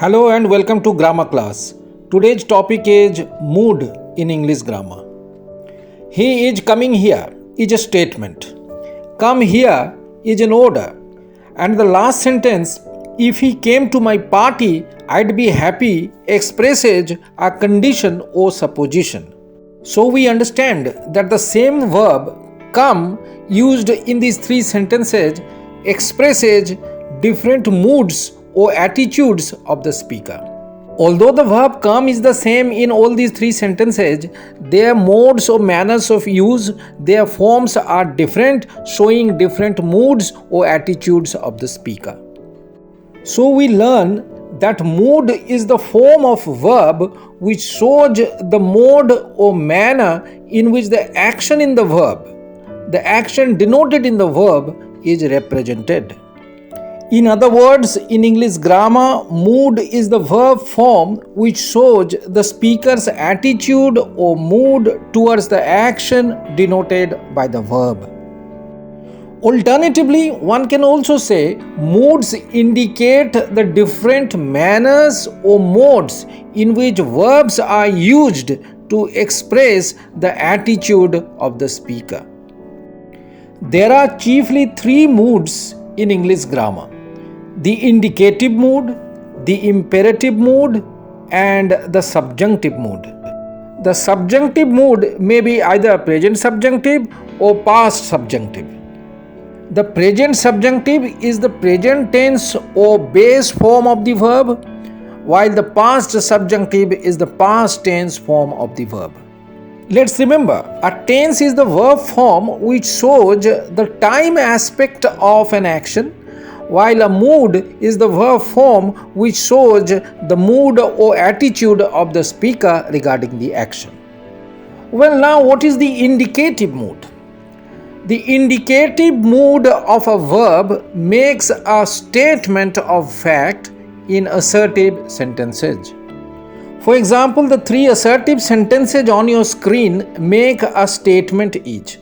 Hello and welcome to grammar class. Today's topic is mood in English grammar. He is coming here is a statement. Come here is an order. And the last sentence, if he came to my party, I'd be happy, expresses a condition or supposition. So we understand that the same verb come used in these three sentences expresses different moods or attitudes of the speaker. Although the verb come is the same in all these three sentences, their modes or manners of use, their forms are different, showing different moods or attitudes of the speaker. So we learn that mood is the form of verb which shows the mode or manner in which the action in the verb, the action denoted in the verb, is represented. In other words, in English grammar, mood is the verb form which shows the speaker's attitude or mood towards the action denoted by the verb. Alternatively, one can also say moods indicate the different manners or modes in which verbs are used to express the attitude of the speaker. There are chiefly three moods in English grammar: the indicative mood, the imperative mood, and the subjunctive mood. The subjunctive mood may be either present subjunctive or past subjunctive. The present subjunctive is the present tense or base form of the verb, while the past subjunctive is the past tense form of the verb. Let's remember, a tense is the verb form which shows the time aspect of an action, while a mood is the verb form which shows the mood or attitude of the speaker regarding the action. Well, now what is the indicative mood? The indicative mood of a verb makes a statement of fact in assertive sentences. For example, the three assertive sentences on your screen make a statement each.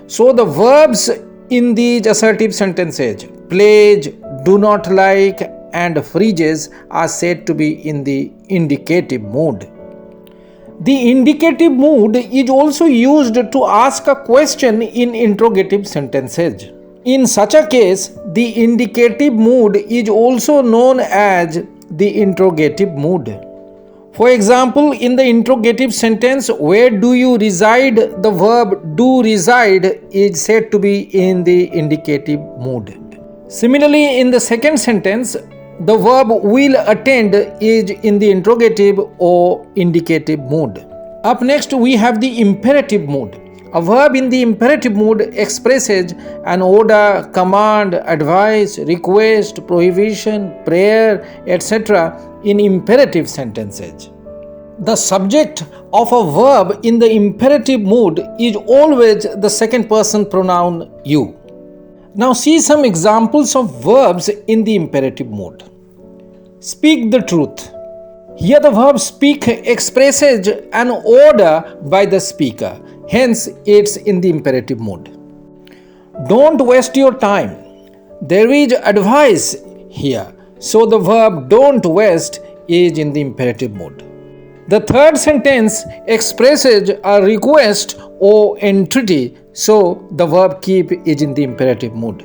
So the verbs in these assertive sentences, pledge, do not like, and freezes, are said to be in the indicative mood. The indicative mood is also used to ask a question in interrogative sentences. In such a case, the indicative mood is also known as the interrogative mood. For example, in the interrogative sentence, where do you reside, the verb do reside is said to be in the indicative mood. Similarly, in the second sentence, the verb will attend is in the interrogative or indicative mood. Up next, we have the imperative mood. A verb in the imperative mood expresses an order, command, advice, request, prohibition, prayer, etc. in imperative sentences. The subject of a verb in the imperative mood is always the second person pronoun you. Now see some examples of verbs in the imperative mood. Speak the truth. Here the verb speak expresses an order by the speaker, hence it's in the imperative mood. Don't waste your time. There is advice here, so the verb don't waste is in the imperative mood. The third sentence expresses a request or entreaty, so the verb keep is in the imperative mood.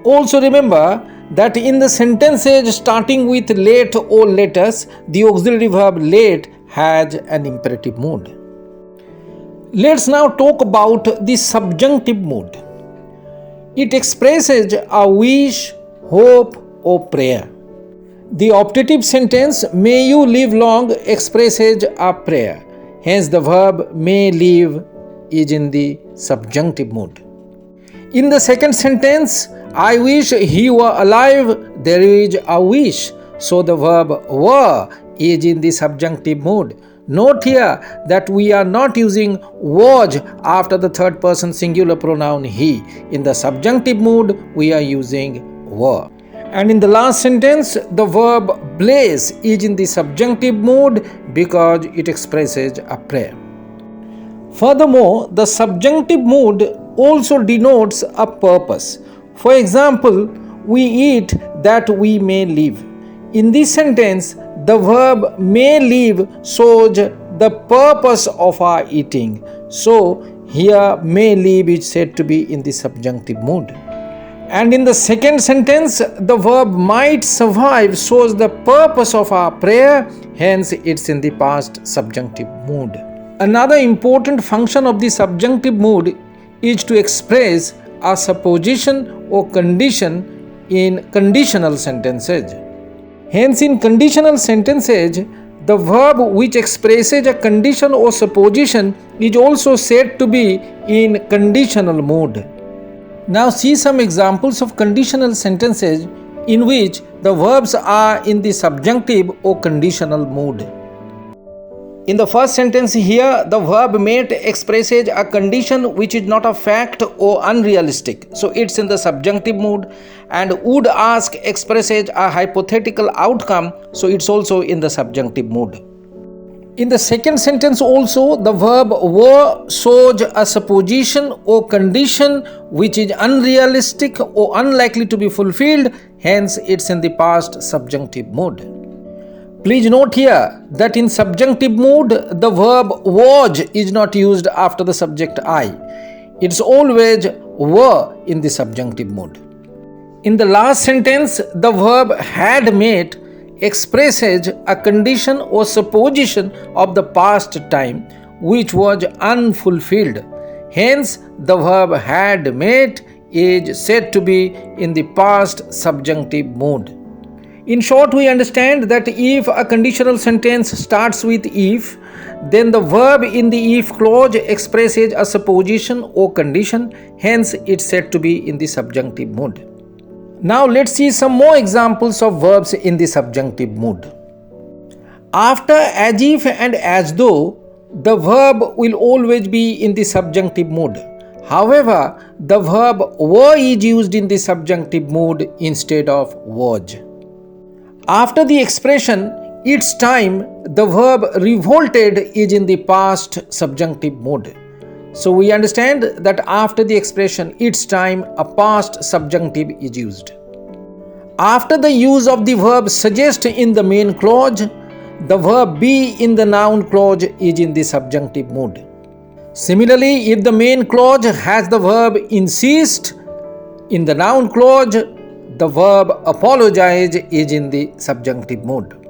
Also remember that in the sentences starting with let or letters, the auxiliary verb let has an imperative mood. Let's now talk about the subjunctive mood. It expresses a wish, hope, or prayer. The optative sentence, may you live long, expresses a prayer. Hence the verb may live is in the subjunctive mood. In the second sentence, I wish he were alive, there is a wish. So the verb were is in the subjunctive mood. Note here that we are not using was after the third person singular pronoun he. In the subjunctive mood, we are using were. And in the last sentence, the verb blaze is in the subjunctive mood because it expresses a prayer. Furthermore, the subjunctive mood also denotes a purpose. For example, we eat that we may live. In this sentence, the verb may leave shows the purpose of our eating. So, here may leave is said to be in the subjunctive mood. And in the second sentence, the verb might survive shows the purpose of our prayer, hence it's in the past subjunctive mood. Another important function of the subjunctive mood is to express a supposition or condition in conditional sentences. Hence, in conditional sentences, the verb which expresses a condition or supposition is also said to be in conditional mood. Now see some examples of conditional sentences in which the verbs are in the subjunctive or conditional mood. In the first sentence here, the verb may expresses a condition which is not a fact or unrealistic. So it's in the subjunctive mood. And would ask expresses a hypothetical outcome. So it's also in the subjunctive mood. In the second sentence also, the verb were shows a supposition or condition which is unrealistic or unlikely to be fulfilled. Hence, it's in the past subjunctive mood. Please note here that in subjunctive mood, the verb was is not used after the subject I. It's always were in the subjunctive mood. In the last sentence, the verb had made expresses a condition or supposition of the past time which was unfulfilled. Hence, the verb had made is said to be in the past subjunctive mood. In short, we understand that if a conditional sentence starts with if, then the verb in the if clause expresses a supposition or condition, hence it's said to be in the subjunctive mood. Now let's see some more examples of verbs in the subjunctive mood. After as if and as though, the verb will always be in the subjunctive mood. However, the verb were is used in the subjunctive mood instead of was. After the expression its time, the verb revolted is in the past subjunctive mood. So we understand that after the expression its time, a past subjunctive is used. After the use of the verb suggest in the main clause, the verb be in the noun clause is in the subjunctive mood. Similarly, if the main clause has the verb insist in the noun clause, the verb apologize is in the subjunctive mood.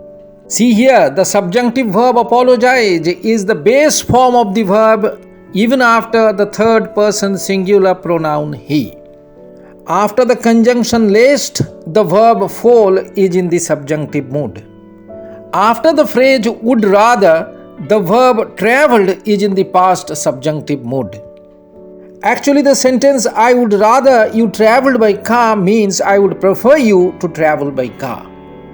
See here, the subjunctive verb apologize is the base form of the verb even after the third person singular pronoun he. After the conjunction lest, the verb fall is in the subjunctive mood. After the phrase would rather, the verb traveled is in the past subjunctive mood. Actually, the sentence I would rather you traveled by car means I would prefer you to travel by car.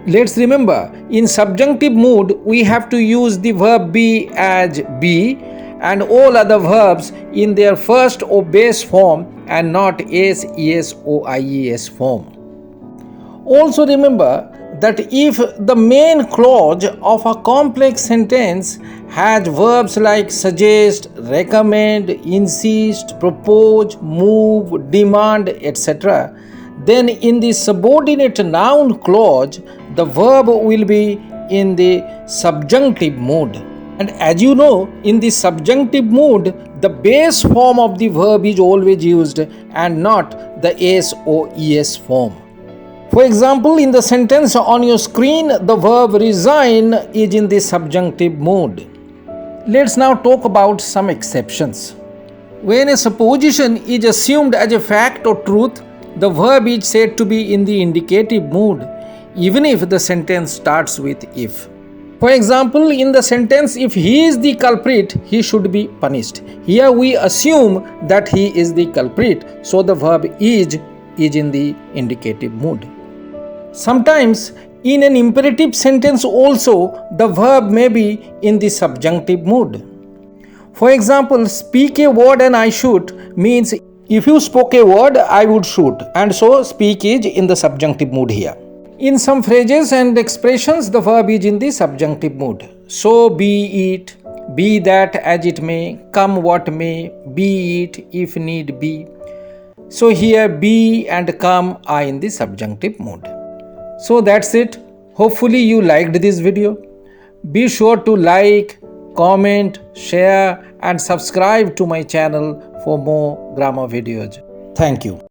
Let's remember, in subjunctive mood, we have to use the verb be as be and all other verbs in their first or base form and not s, es or ies form. Also remember that if the main clause of a complex sentence has verbs like suggest, recommend, insist, propose, move, demand, etc., then in the subordinate noun clause, the verb will be in the subjunctive mood. And as you know, in the subjunctive mood, the base form of the verb is always used and not the s or es form. For example, in the sentence on your screen, the verb resign is in the subjunctive mood. Let's now talk about some exceptions. When a supposition is assumed as a fact or truth, the verb is said to be in the indicative mood, even if the sentence starts with if. For example, in the sentence, if he is the culprit, he should be punished. Here we assume that he is the culprit, so the verb is in the indicative mood. Sometimes, in an imperative sentence also, the verb may be in the subjunctive mood. For example, speak a word and I shoot means if you spoke a word, I would shoot, and so speak is in the subjunctive mood here. In some phrases and expressions, the verb is in the subjunctive mood. So be it, be that as it may, come what may, be it if need be. So here be and come are in the subjunctive mood. So that's it. Hopefully you liked this video. Be sure to like, comment, share and subscribe to my channel for more grammar videos. Thank you.